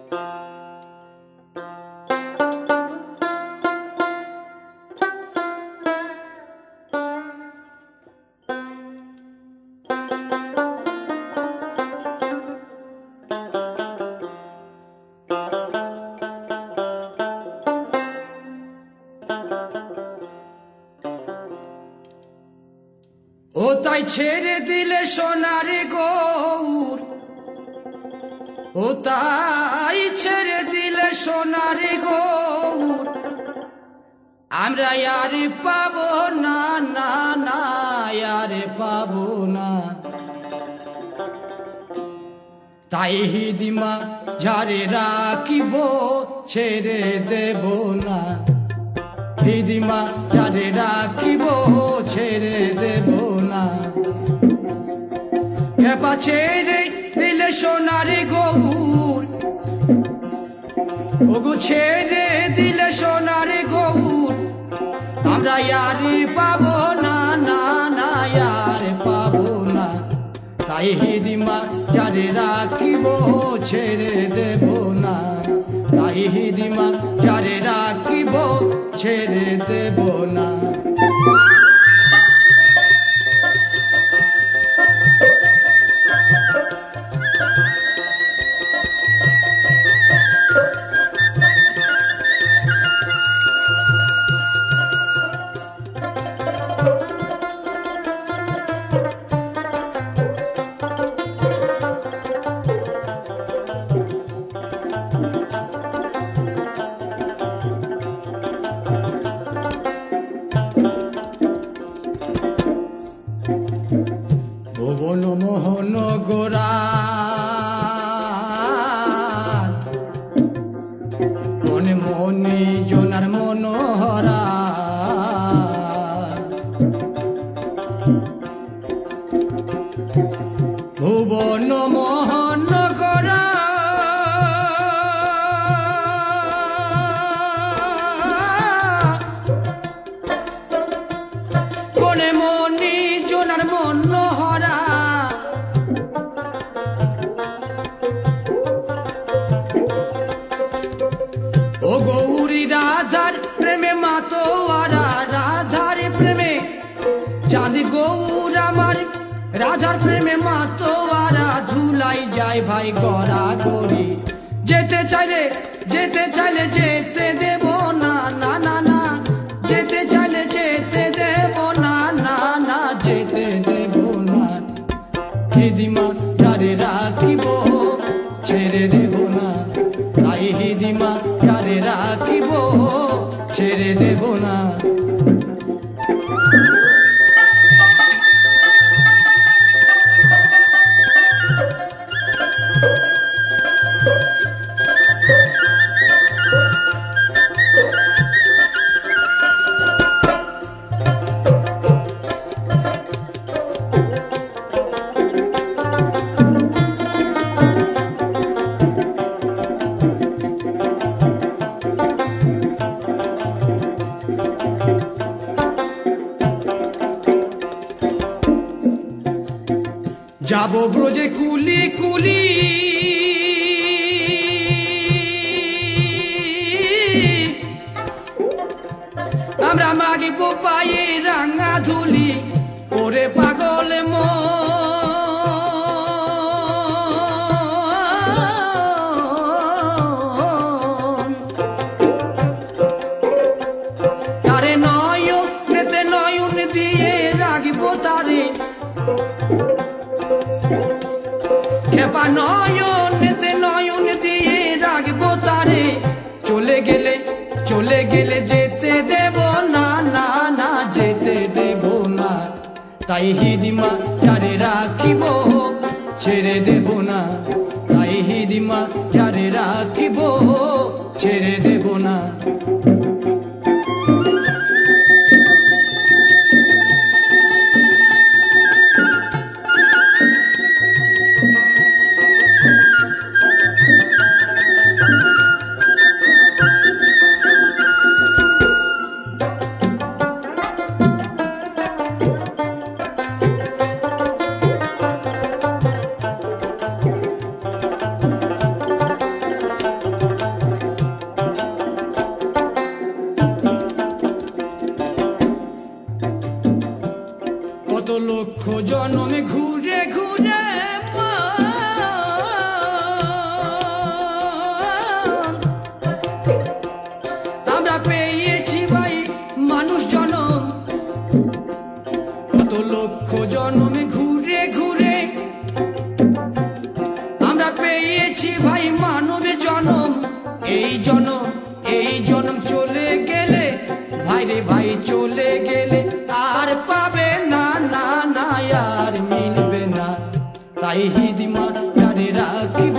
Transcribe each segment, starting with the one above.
ও তাই ছেড়ে দিলে সোনার গৌর, ও তাই ছেড়ে দিলে সোনার গৌর, আমরা আর পাবো না, না না আর পাবো না। তাই হিদিমা ঝাড়ে রাখিব, ছেড়ে দেব না। হিদিমা ঝাড়ে রাখিব, ছেড়ে দেব না। খেপা ছেড়ে দিলে সোনার গৌর, ওগো ছেড়ে দিলে সোনার গৌর, আমরা আর পাবো না, না না আর পাবো না। তাই হিদিমা ঝাড়ে রাখিব, ছেড়ে দেব না। তাই হিদিমা ঝাড়ে রাখিব, ছেড়ে দেব না। ভুবন মোহন গোরা কোন মনি জনার মনোহরা, ভুবন মোহন গোরা কোন মনি জনার মনোহরা, ও গৌরী রাধার প্রেমে মাতোয়ারা, রাধার প্রেমে চাঁদ গৌর আমার, রাধার প্রেমে মাতোয়ারা, ধুলাই যায় ভাই গড়া গড়ি। যেতে চাইলে যেতে দেব না, না না না। যেতে চাইলে যেতে দেব না, না না যেতে দেব না। হিদিমা ঝাড়ে রাখিব, ছেড়ে দেব না। তাই হিদিমা ঝাড়ে রাখিব, ছেড়ে দেব না। যাব ব্রজে কুলি কুলি, আমরা মাগিব পায়ে রাঙা ধুলি। ওরে পাগল মন, তারে নয়নেতে নয়ন দিয়ে রাখিব তারে। খেপা নয়নেতে নয়ন দিয়ে রাখবো তারে। চলে গেলে যেতে দেব না, না না যেতে দেব না। তাই হিদিমা ঝাড়ে রাখিব, ছেড়ে দেব না। তাই হিদিমা ঝাড়ে রাখিব, ছেড়ে দেব না। রাখিব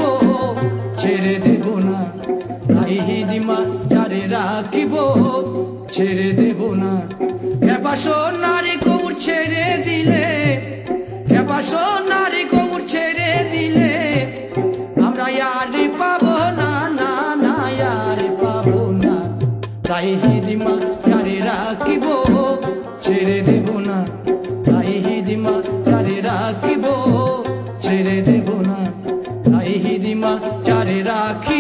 ছেড়ে দেব না তাই হিদিমা যারে রাখিব ছেড়ে দেব না কেবা সোনারি গৌর ছেড়ে দিলে কেবা সোনারি গৌর ছেড়ে দিলে আমরা আর পাবো না না না আর পাবো না তাই হিদিমা যারে রাখিব ছেড়ে দেব না তাই হিদিমা যারে রাখিব ছেড়ে দেব না তাই হিদিমা যারে রাখি